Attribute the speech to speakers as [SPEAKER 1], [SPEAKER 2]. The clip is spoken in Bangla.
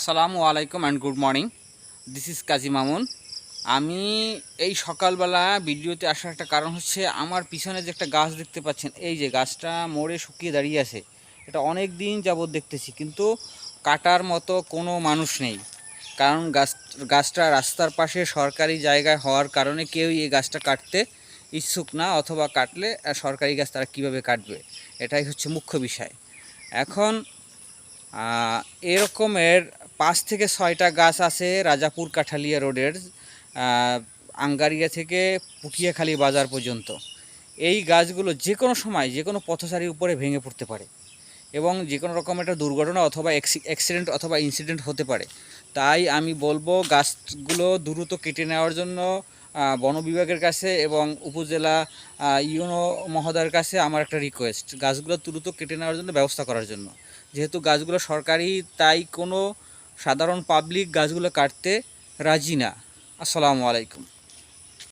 [SPEAKER 1] আসসালামু আলাইকুম and good morning. This is Kazi Mamun. আমি এই সকালবেলা ভিডিওতে আসার একটা কারণ হচ্ছে আমার পিছনে যে একটা গাছ দেখতে পাচ্ছেন, এই যে গাছটা মরে শুকিয়ে দাঁড়িয়ে আছে। এটা অনেক দিন যাবৎ দেখতেছি, কিন্তু কাটার মতো কোনো মানুষ নেই। কারণ গাছটা রাস্তার পাশে সরকারি জায়গায় হওয়ার কারণে কেউই এই গাছটা কাটতে ইচ্ছুক না, অথবা কাটলে সরকারি গাছ তারা কীভাবে কাটবে, এটাই হচ্ছে মুখ্য বিষয়। এখন এরকমের 5 থেকে 6টা গাছ আছে রাজাপুর কাঠালিয়া রোডের আঙ্গারিয়া থেকে পুঠিয়াখালী বাজার পর্যন্ত। এই গাছগুলো যে কোনো সময় যে কোনো পথচারীর উপরে ভেঙে পড়তে পারে এবং যে কোনো রকম একটা দুর্ঘটনা অথবা অ্যাক্সিডেন্ট অথবা ইনসিডেন্ট হতে পারে। তাই আমি বলবো গাছগুলো দ্রুত কেটে নেওয়ার জন্য বন বিভাগের কাছে এবং উপজেলা ইউনো মহোদয়ের কাছে আমার একটা রিকোয়েস্ট, গাছগুলো দ্রুত কেটে নেওয়ার জন্য ব্যবস্থা করার জন্য। যেহেতু গাছগুলো সরকারি, তাই কোনো সাধারণ পাবলিক গাছগুলো কাটতে রাজি না। আসসালামু আলাইকুম।